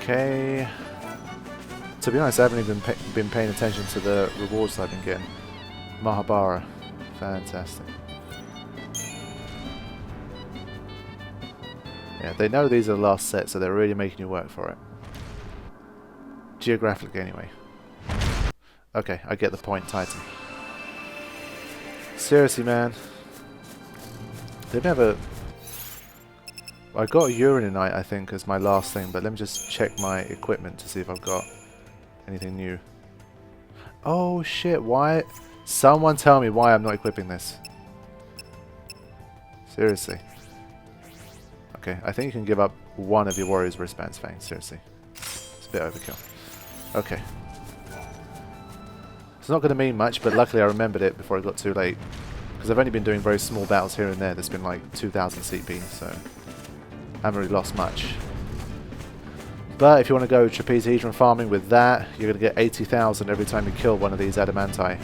Okay. To be honest, I haven't even been paying attention to the rewards I've been getting. Mahabara. Fantastic. Yeah, they know these are the last set, so they're really making you work for it. Geographically, anyway. Okay, I get the point, Titan. Seriously, man. They've never... I got a Uranite, I think, as my last thing, but let me just check my equipment to see if I've got anything new. Oh, shit, why... Someone tell me why I'm not equipping this. Seriously. Okay, I think you can give up one of your warrior's wristbands, Fang. Seriously. It's a bit overkill. Okay. It's not going to mean much, but luckily I remembered it before it got too late. Because I've only been doing very small battles here and there. There's been like 2,000 CP, so I haven't really lost much. But if you want to go trapezohedron farming with that, you're going to get 80,000 every time you kill one of these adamanti.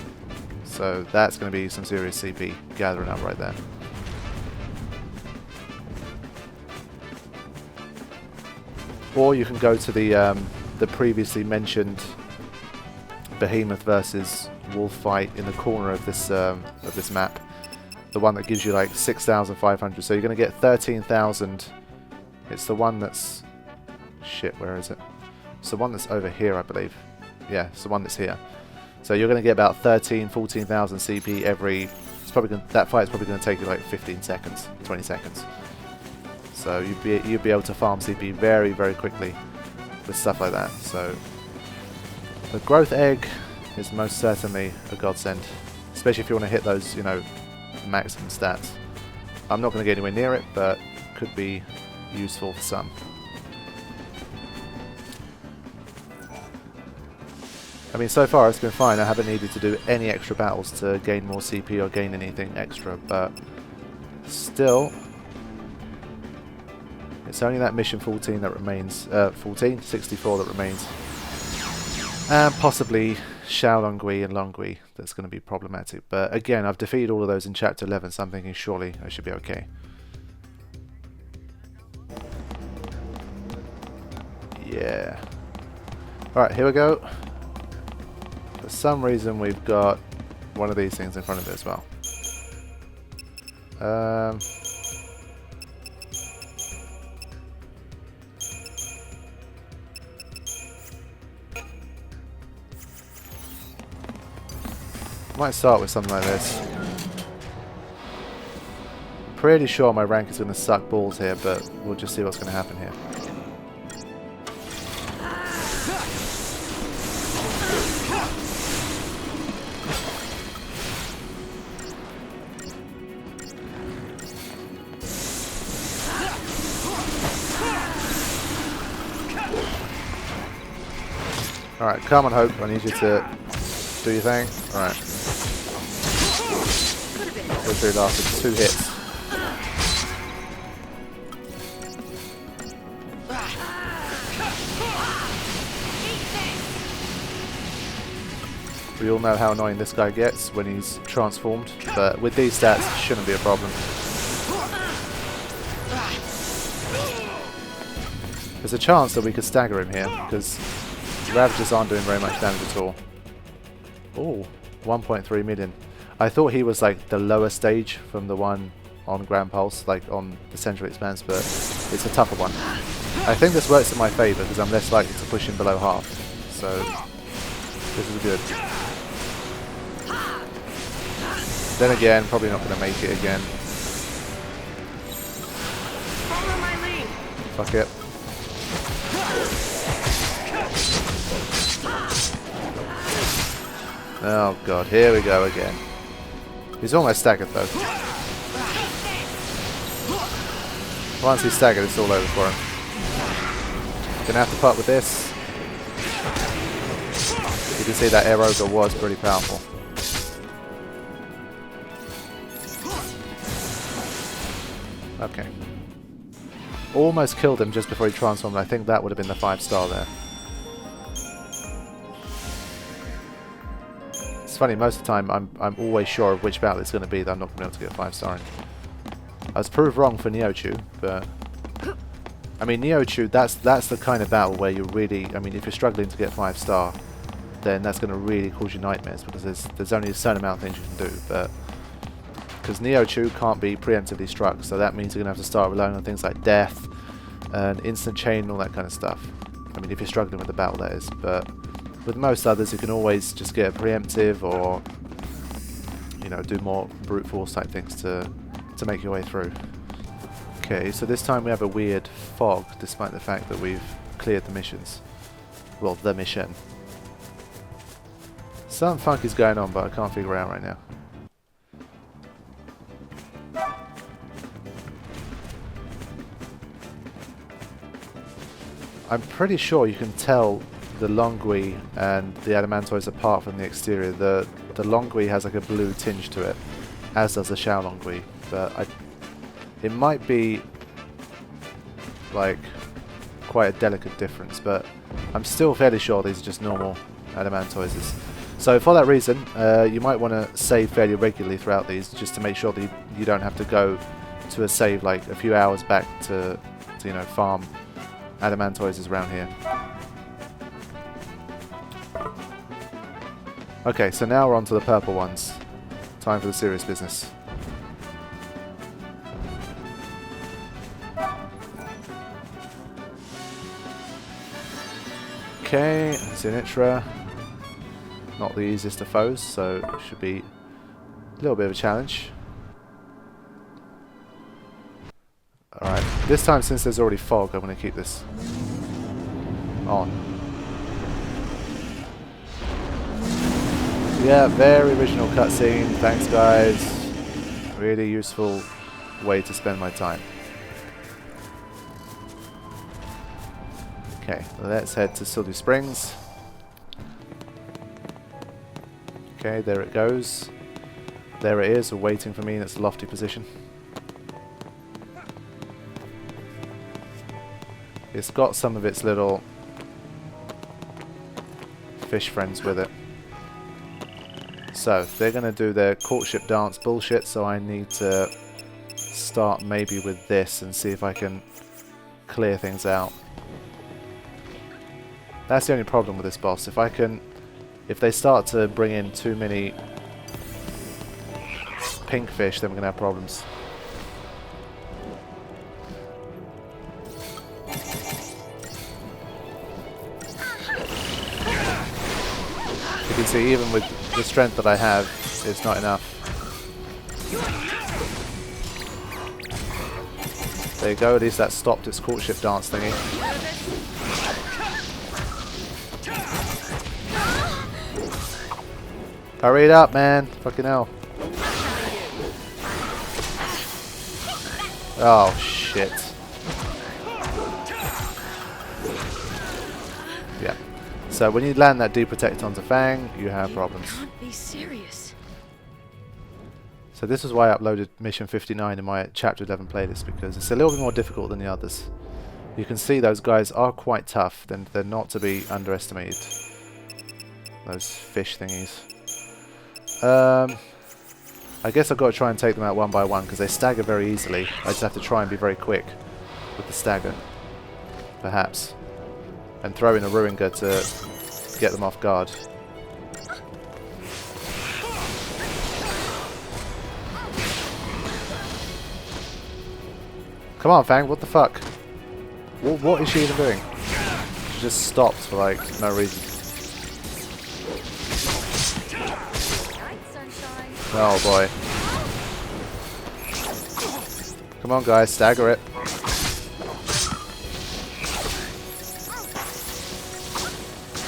So that's going to be some serious CP gathering up right there. Or you can go to the previously mentioned Behemoth versus Wolf fight in the corner of this map, the one that gives you like 6,500. So you're going to get 13,000. It's the one that's shit. Where is it? It's the one that's over here, I believe. Yeah, it's the one that's here. So you're going to get about 14,000 CP every. It's probably gonna, that fight's probably going to take you like 15 seconds, 20 seconds. So you'd be able to farm CP very, very quickly with stuff like that. So the growth egg is most certainly a godsend, especially if you want to hit those, you know, maximum stats. I'm not going to get anywhere near it, but could be useful for some. I mean, so far it's been fine. I haven't needed to do any extra battles to gain more CP or gain anything extra, but still, it's only that mission 14 that remains, 64 that remains, and possibly Xiaolongui and Longui that's going to be problematic. But again, I've defeated all of those in Chapter 11, so I'm thinking surely I should be okay. Yeah. Alright, here we go. For some reason we've got one of these things in front of it as well. Might start with something like this. Pretty sure my rank is going to suck balls here, but we'll just see what's going to happen here. Alright, come on, Hope. I need you to do your thing. Alright. Literally lasted 2 hits. We all know how annoying this guy gets when he's transformed, but with these stats, it shouldn't be a problem. There's a chance that we could stagger him here, because Ravagers aren't doing very much damage at all. Oh, 1.3 million. I thought he was like the lower stage from the one on Grand Pulse, like on the Central Expanse, but it's a tougher one. I think this works in my favour because I'm less likely to push him below half. So this is good. Then again, probably not going to make it again. Fuck it. Oh god, here we go again. He's almost staggered though. Once he's staggered, it's all over for him. Gonna have to part with this. You can see that air ogre was pretty powerful. Okay. Almost killed him just before he transformed. I think that would have been the 5-star there. It's funny, most of the time I'm always sure of which battle it's going to be that I'm not going to be able to get 5-star in. I was proved wrong for Neochu, but I mean, Neochu, that's the kind of battle where you really, I mean, if you're struggling to get 5-star, then that's going to really cause you nightmares, because there's only a certain amount of things you can do. But because Neochu can't be preemptively struck, so that means you're going to have to start relying on things like death and instant chain and all that kind of stuff. I mean, if you're struggling with the battle, that is. But with most others, you can always just get a preemptive, or you know, do more brute force type things to make your way through. Okay, so this time we have a weird fog, despite the fact that we've cleared the missions. Well, the mission. Something funky's going on, but I can't figure it out right now. I'm pretty sure you can tell the Longui and the Adamantoids apart from the exterior. The Longui has like a blue tinge to it, as does the Xiaolongui, but it might be like quite a delicate difference, but I'm still fairly sure these are just normal Adamantoises. So for that reason, you might want to save fairly regularly throughout these, just to make sure that you don't have to go to a save like a few hours back to you know, farm Adamantoises around here. Okay, so now we're on to the purple ones. Time for the serious business. Okay, Zirnitra. Not the easiest of foes, so it should be a little bit of a challenge. Alright, this time, since there's already fog, I'm going to keep this on. Yeah, very original cutscene. Thanks, guys. Really useful way to spend my time. Okay, let's head to Sully Springs. Okay, there it goes. There it is, waiting for me in its lofty position. It's got some of its little fish friends with it. So, they're going to do their courtship dance bullshit, so I need to start maybe with this and see if I can clear things out. That's the only problem with this boss. If they start to bring in too many pink fish, then we're going to have problems. You can see, even with the strength that I have, it's not enough. There you go, at least that stopped its courtship dance thingy. Hurry it up, man. Fucking hell. Oh, shit. Yeah. So when you land that Deprotect onto Fang, you have problems. You can't be serious. So this is why I uploaded Mission 59 in my Chapter 11 playlist, because it's a little bit more difficult than the others. You can see those guys are quite tough, they're not to be underestimated. Those fish thingies. I guess I've got to try and take them out one by one, because they stagger very easily. I just have to try and be very quick with the stagger, perhaps, and throw in a Ruinga to get them off guard. Come on, Fang, what the fuck? What is she even doing? She just stopped for like no reason. Oh boy. Come on guys, stagger it.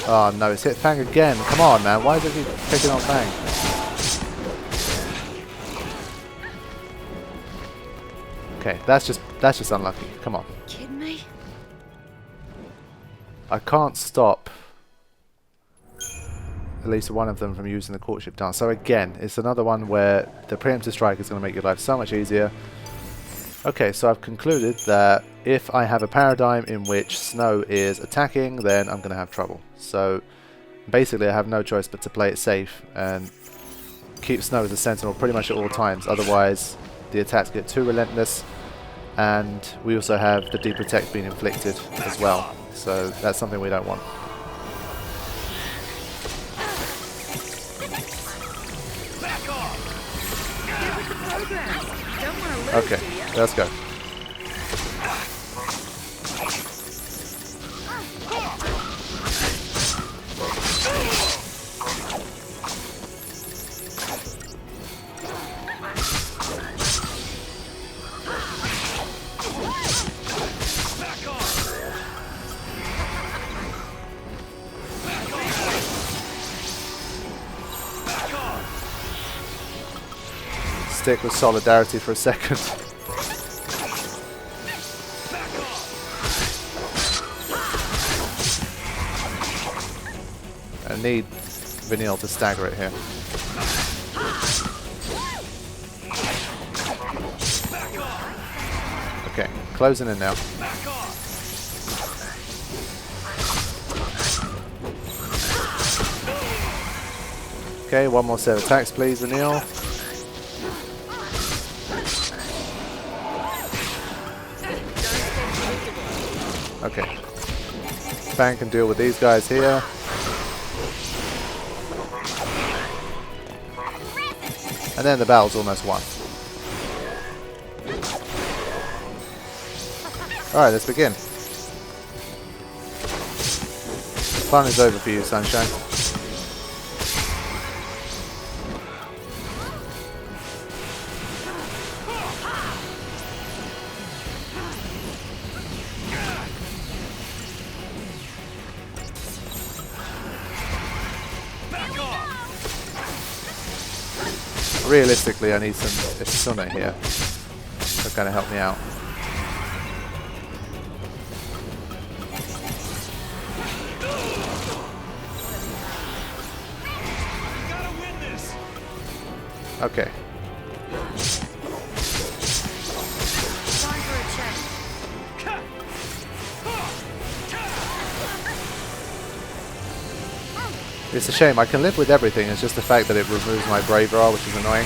Oh no, it's hit Fang again. Come on man, why does he picking on Fang? Okay, that's just unlucky. Come on. Kidding me? I can't stop at least one of them from using the courtship dance. So again, it's another one where the preemptive strike is going to make your life so much easier. Okay, so I've concluded that if I have a paradigm in which Snow is attacking, then I'm going to have trouble. So basically I have no choice but to play it safe and keep Snow as a sentinel pretty much at all times. Otherwise the attacks get too relentless and we also have the deprotect being inflicted as well, so that's something we don't want. Okay, let's go. Stick with solidarity for a second. I need Vanille to stagger it here. Okay, closing in now. Okay, one more set of attacks please, Vanille. Okay. Fang can deal with these guys here. And then the battle's almost won. Alright, let's begin. Fun is over for you, Sunshine. Realistically, I need some Isuna here to kind of help me out. Okay. It's a shame. I can live with everything. It's just the fact that it removes my Braverar, which is annoying.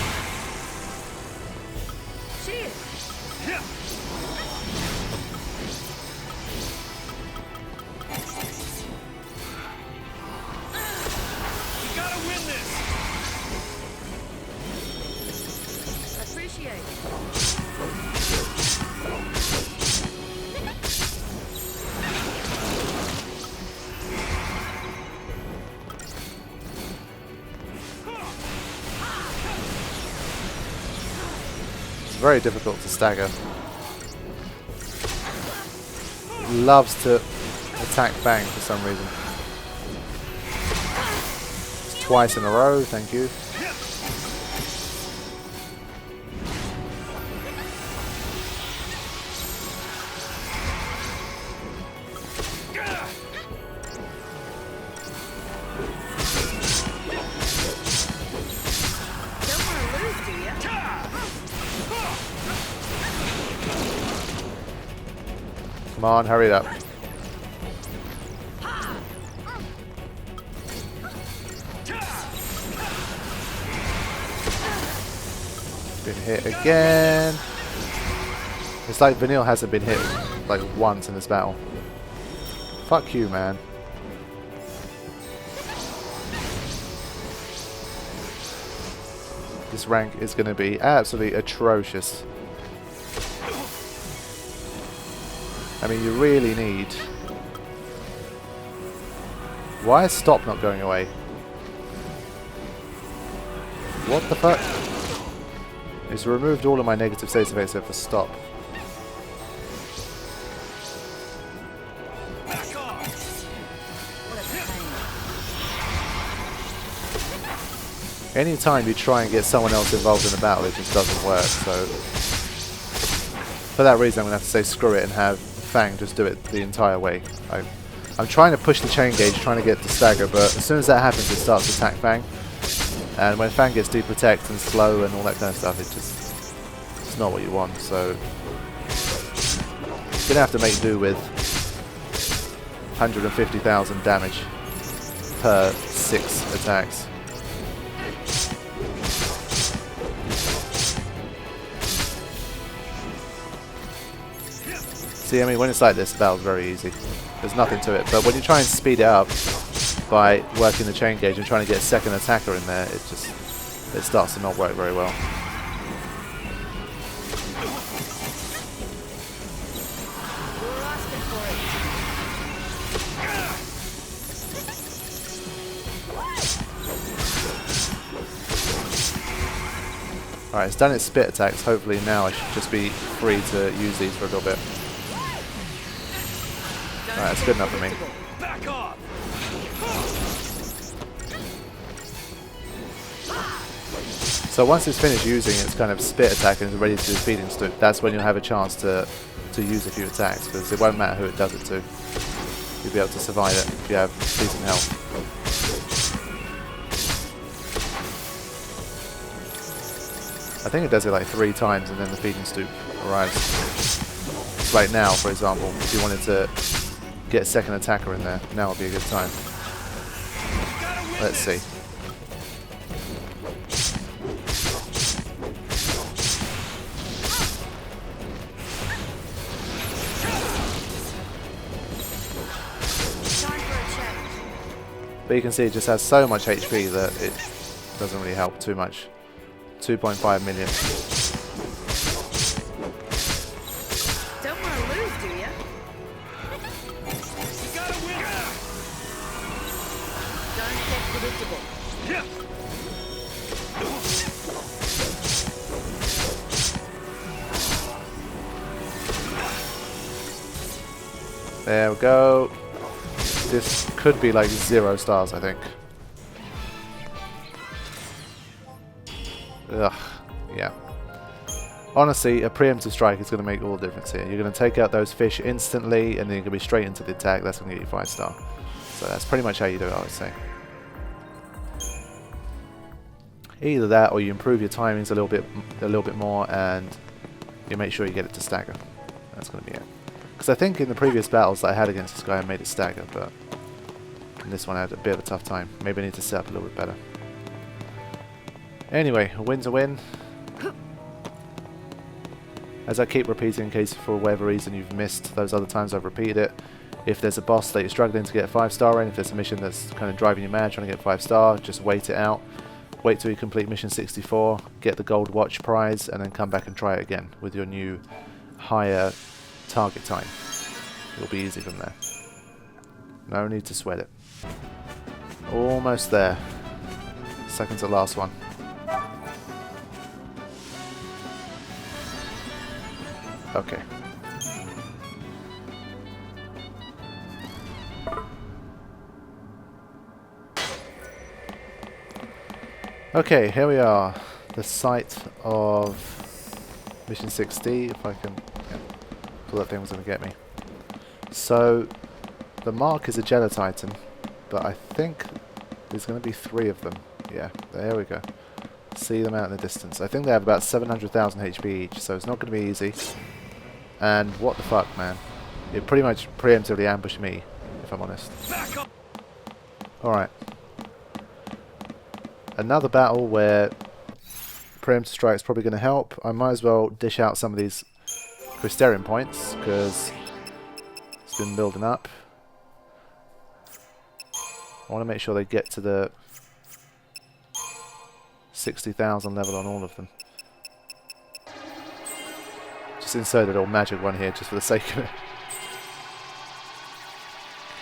Very difficult to stagger. It loves to attack Fang for some reason. It's twice in a row, thank you. Come on, hurry it up. Been hit again. It's like Vanille hasn't been hit like once in this battle. Fuck you, man. This rank is going to be absolutely atrocious. I mean, you really need... Why is stop not going away? What the fuck? It's removed all of my negative save except for stop. Anytime you try and get someone else involved in the battle, it just doesn't work, so... For that reason, I'm going to have to say screw it and have Fang just do it the entire way. I'm trying to push the chain gauge, trying to get the stagger, but as soon as that happens, it starts to attack Fang. And when Fang gets deprotect and slow and all that kind of stuff, it's not what you want. So you're gonna have to make do with 150,000 damage per 6 attacks. See, I mean, when it's like this, the battle's very easy. There's nothing to it. But when you try and speed it up by working the chain gauge and trying to get a second attacker in there, it starts to not work very well. Alright, it's done its spit attacks. Hopefully now I should just be free to use these for a little bit. Alright, that's good enough for me. So once it's finished using its kind of spit attack and is ready to do feeding stoop, that's when you'll have a chance to use a few attacks, because it won't matter who it does it to. You'll be able to survive it if you have decent health. I think it does it like 3 times and then the feeding stoop arrives. Like now, for example, if you wanted to get a second attacker in there, now would be a good time. Let's see. But you can see it just has so much HP that it doesn't really help too much. 2.5 million. Don't want to lose, do you? You gotta win. Darn predictable. Yeah. There we go. This could be like 0 stars, I think. Ugh, yeah. Honestly, a preemptive strike is going to make all the difference here. You're going to take out those fish instantly, and then you're going to be straight into the attack. That's going to get you 5 star. So that's pretty much how you do it, I would say. Either that, or you improve your timings a little bit more, and you make sure you get it to stagger. That's going to be it. Because I think in the previous battles that I had against this guy, I made it stagger, but in this one I had a bit of a tough time. Maybe I need to set up a little bit better. Anyway, a win's a win. As I keep repeating, in case for whatever reason you've missed those other times I've repeated it, if there's a boss that you're struggling to get a 5 star in, if there's a mission that's kind of driving you mad trying to get 5 star, just wait it out. Wait till you complete mission 64, get the gold watch prize, and then come back and try it again with your new higher target time. It'll be easy from there. No need to sweat it. Almost there. Second to last one. Okay. Okay, here we are. The site of Mission 60, if I can... Yeah, thought that thing was going to get me. So, the mark is a Gelatitan, but I think there's going to be 3 of them. Yeah, there we go. See them out in the distance. I think they have about 700,000 HP each, so it's not going to be easy. And what the fuck, man. It pretty much preemptively ambushed me, if I'm honest. Alright. Another battle where preemptive strike is probably going to help. I might as well dish out some of these Crysterium points, because it's been building up. I want to make sure they get to the 60,000 level on all of them. Just insert a little magic one here just for the sake of it.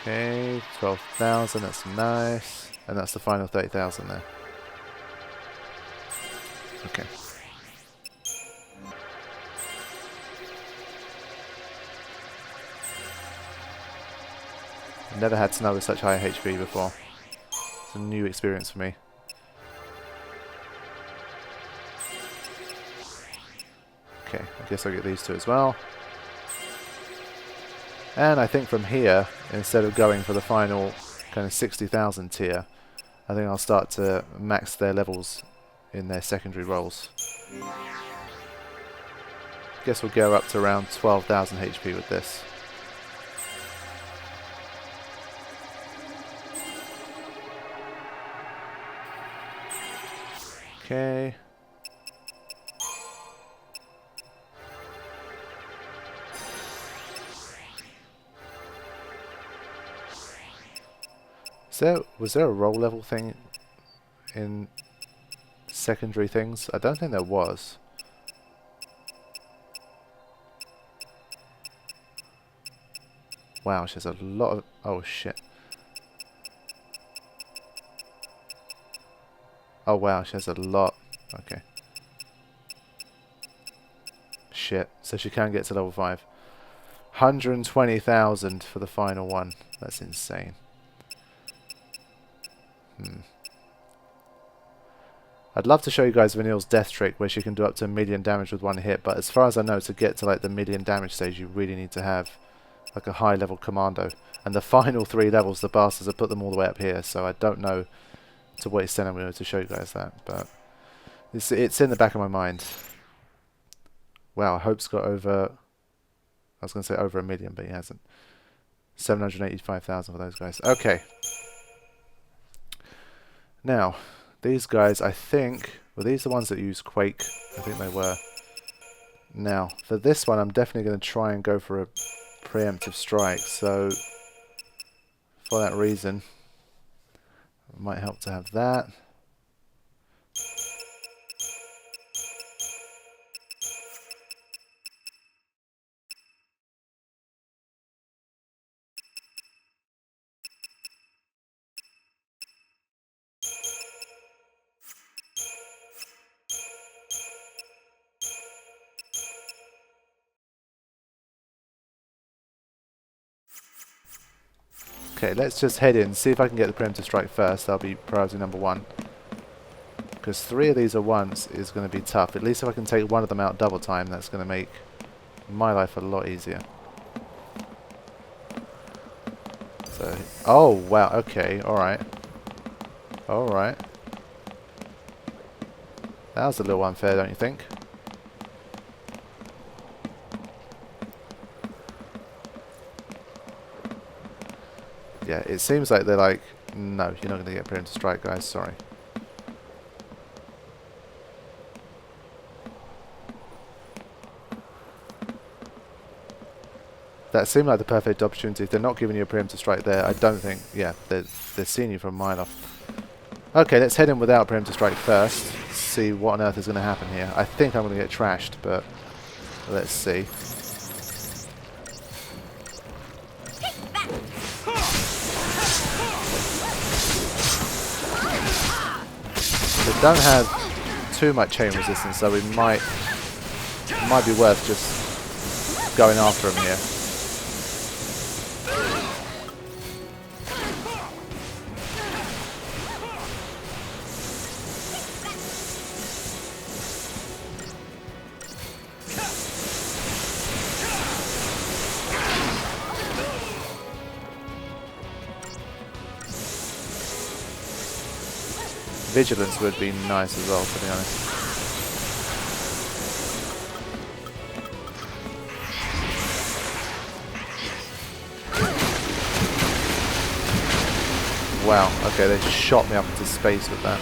Okay, 12,000, that's nice. And that's the final 30,000 there. Okay. I've never had snow with such high HP before. It's a new experience for me. Okay, I guess I'll get these 2 as well. And I think from here, instead of going for the final kind of 60,000 tier, I think I'll start to max their levels in their secondary roles. Guess we'll go up to around 12,000 HP with this. Okay. Was there a roll level thing in secondary things? I don't think there was. Wow, she has a lot of... Oh, shit. Oh, wow, she has a lot. Okay. Shit. So she can get to level 5. 120,000 for the final one. That's insane. I'd love to show you guys Vanille's death trick where she can do up to 1,000,000 damage with one hit, but as far as I know, to get to like the 1,000,000 damage stage, you really need to have like a high level commando. And the final 3 levels, the bastards have put them all the way up here, so I don't know to what extent I'm going to show you guys that, but it's in the back of my mind. Wow, Hope's got over... I was going to say over 1,000,000, but he hasn't. 785,000 for those guys. Okay. Now, these guys, I think... Were these the ones that use Quake? I think they were. Now, for this one, I'm definitely going to try and go for a preemptive strike. So, for that reason, it might help to have that. Okay, let's just head in, see if I can get the preemptive strike first. That'll be priority number 1. Because 3 of these at once is going to be tough. At least if I can take one of them out double time, that's going to make my life a lot easier. So, oh wow, okay, alright. Alright. That was a little unfair, don't you think? Yeah, it seems like they're like, no, you're not going to get preemptive strike, guys, sorry. That seemed like the perfect opportunity. If they're not giving you a preemptive strike there, I don't think, yeah, they're seeing you from a mile off. Okay, let's head in without preemptive strike first. See what on earth is going to happen here. I think I'm going to get trashed, but let's see. They don't have too much chain resistance, so it might be worth just going after them here. Vigilance would be nice as well, to be honest. Wow, okay, they just shot me up into space with that.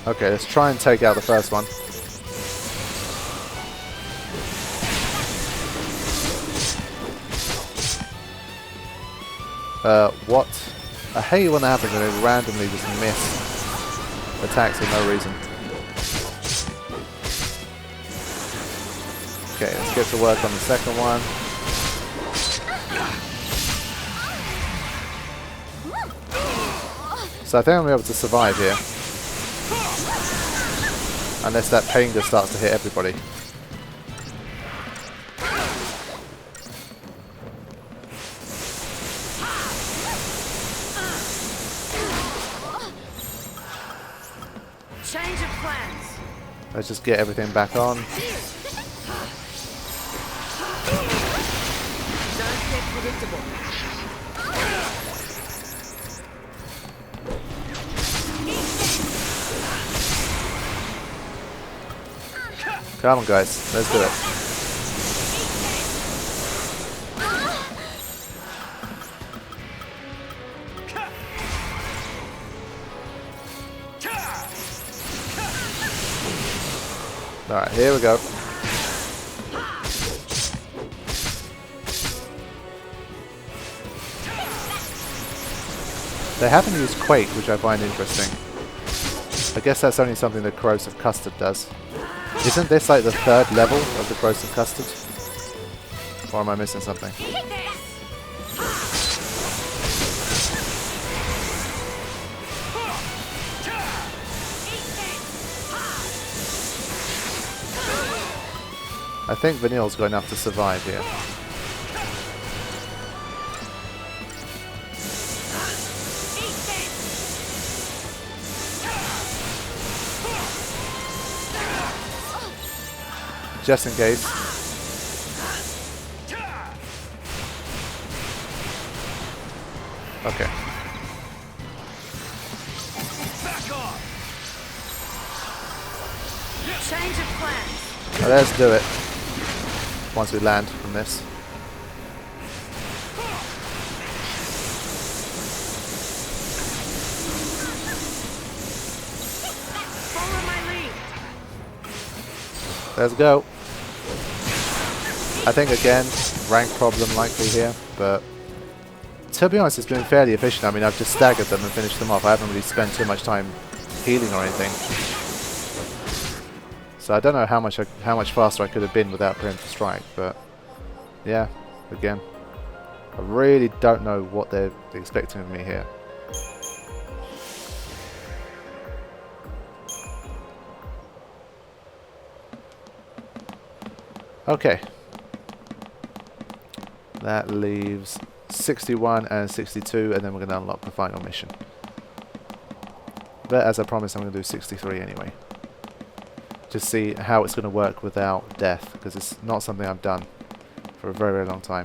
Okay, let's try and take out the first one. What? I hate when that happens when they randomly just miss attacks for no reason. Okay, let's get to work on the second one. So I think I'm going to be able to survive here. Unless that pain just starts to hit everybody. Change of plans. Let's just get everything back on. Don't get predictable. Come on, guys, let's do it. Alright, here we go. They haven't used Quake, which I find interesting. I guess that's only something that Corrosive Custard does. Isn't this like the 3rd level of the Corrosive Custard? Or am I missing something? I think Vanille's got enough to survive here. Just in case. Okay. Change of plans. Well, let's do it. Once we land from this. Follow my lead. Let's go. I think again, rank problem likely here, but to be honest, it's been fairly efficient. I mean, I've just staggered them and finished them off. I haven't really spent too much time healing or anything. So I don't know how much faster I could have been without Preemptive Strike, but yeah, again, I really don't know what they're expecting of me here. Okay. That leaves 61 and 62, and then we're going to unlock the final mission. But as I promised, I'm going to do 63 anyway. Just see how it's going to work without death, because it's not something I've done for a very, very long time.